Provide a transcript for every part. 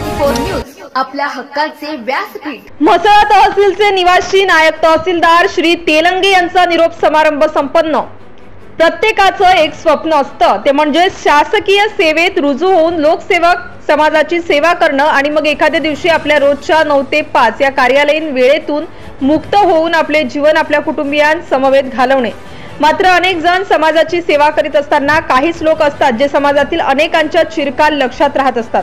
24 news आपल्या हक्काचे व्यासपीठ। म्हसळा तहसीलचे निवासी नायब तहसीलदार श्री तेलंगे यांचा निरोप समारंभ संपन्न। प्रत्येकाचं एक स्वप्न असतं, ते म्हणजे शासकीय सेवेत रुजू होऊन लोकसेवक समाजाची सेवा करणं आणि मग एखाद्या दिवशी आपल्या रोजच्या 9 ते 5 या कार्यालयीन वेळेतून मुक्त होऊन आपले जीवन आपल्या कुटुंबियांसमवेत घालवणे। मात्र अनेक जण समाजाची सेवा करीत असताना काहीच लोक असतात जे समाजातील अनेकांच्या चिरकाल लक्षात राहत असतात।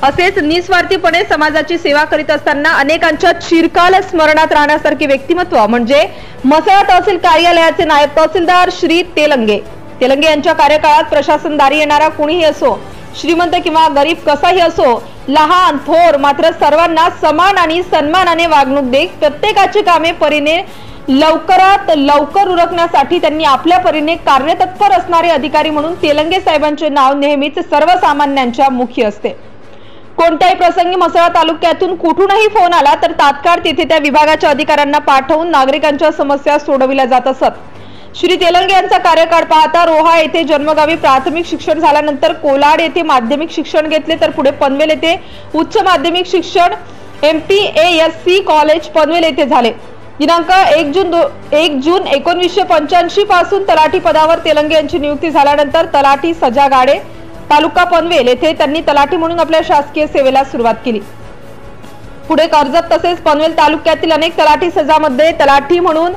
असेच निस्वार्थीपणे समाजाची सेवा करीत असताना अनेकांच्या चिरकाल स्मरणात राहण्यासारखे व्यक्तिमत्व म्हणजे म्हसळा तहसील कार्यालयाचे नायब तहसीलदार श्री तेलंगे यांच्या कार्यकाळात प्रशासनदारी येणारा कुणीही असो, श्रीमंत किंवा गरीब कसाही असो, लहान थोर मात्र सर्वांना समान आणि सन्मानाने वागणूक देत प्रत्येकाची कामे परीने लवकरात लवकर उरकण्यासाठी त्यांनी आपल्या परीने कार्यतत्पर असणारे अधिकारी म्हणून तेलंगे साहेबांचे नाव नेहमीच सर्वसामान्यांच्या मुखी असते। कोणत्याही प्रसंगी म्हसळा तालुक्यातून कुठूनही फोन आला तर तात्काळ तेथे त्या विभागाच्या अधिकाऱ्यांना पाठवून नागरिकांच्या समस्या सोडविल्या जात असत। श्री तेलंगे यांचा कार्यकाळ पाहता रोहा येथे जन्मगावी प्राथमिक शिक्षण झाल्यानंतर कोलाड येथे माध्यमिक शिक्षण घेतले, तर पुढे पनवेल येथे उच्च माध्यमिक शिक्षण MPASC कॉलेज पनवेल येथे झाले। दिनांक 1 जून 1985 पासून तलाठी पदावर तेलंगे यांची नियुक्ती झाल्यानंतर तलाठी सजा गाडे तालुका पनवेल येथे त्यांनी तलाठी म्हणून आपल्या शासकीय सेवेला सुरुवात केली। पुढे कर्जत तसेच पनवेल तालुक्यातील अनेक तलाठी सजामध्ये तलाठी म्हणून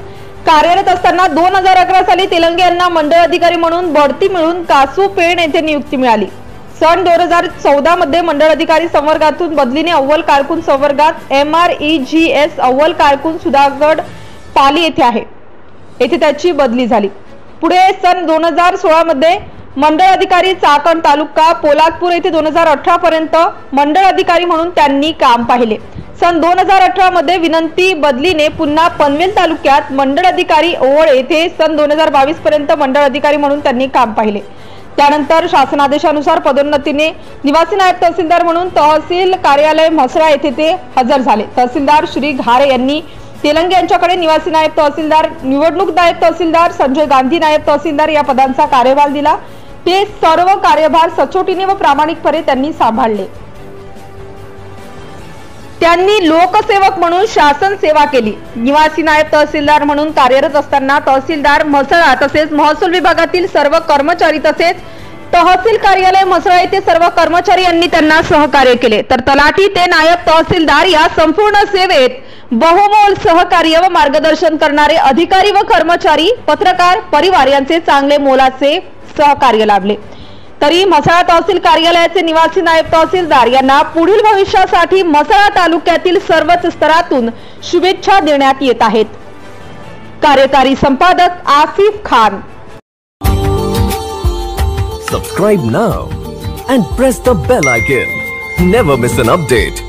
कार्यरत असताना 2011 साली तेलंगे यांना मंडळ अधिकारी म्हणून बढती मिळून कासू पेण येथे नियुक्ती मिळाली। सन 2014 मध्ये मंडळ अधिकारी संवर्गातून बदलीने अव्वल कारकून संवर्गात MREGS अव्वल कारकून सुधागड पाली येथे आहे, येथे त्याची बदली झाली। पुढे सन 2016 मध्ये मंडळ अधिकारी चाकण तालुका पोलादपूर येथे 2018 पर्यंत मंडळ अधिकारी म्हणून त्यांनी काम पाहिले। सन 2018 मध्ये विनंती बदलीने पुन्हा पनवेल तालुक्यात मंडळ अधिकारी ओळ येथे सन 2022 पर्यंत मंडळ अधिकारी म्हणून त्यांनी काम पाहिले। त्यानंतर शासनादेशानुसार पदोन्नतीने निवासी नायब तहसीलदार म्हणून तहसील कार्यालय म्हसळा येथे ते हजर झाले। तहसीलदार श्री घारे यांनी तेलंगे यांच्याकडे निवासी नायब तहसीलदार, निवडणूक नायब तहसीलदार, संजय गांधी नायब तहसीलदार या पदांचा कार्यभार दिला। ते सर्व कार्यभार सचोटीने व प्रामाणिकपणे त्यांनी सांभाळले। त्यांनी लोकसेवक म्हणून शासन सेवा केली। निवासी नायब तहसीलदार म्हणून कार्यरत असताना तहसीलदार म्हसळा तसेच महसूल विभागातील सर्व कर्मचारी तसेच तहसील कार्यालय म्हसळा येथे सर्व कर्मचारी यांनी त्यांना सहकार्य केले, तर तलाठी ते नायब तहसीलदार या संपूर्ण सेवेत बहुमोल सहकार्य व मार्गदर्शन करणारे अधिकारी व कर्मचारी, पत्रकार, परिवार यांचे चांगले मोलाचे सहकार्य लाभले। तरी म्हसळा तहसील कार्यालयाचे निवासी नायब तहसीलदार यांना पुढील भविष्यासाठी म्हसळा तालुक्यातील सर्वच स्तरातून शुभेच्छा देण्यात येत आहेत। कार्यकारी संपादक Asif Khan. Subscribe now and press the bell icon. Never miss an update.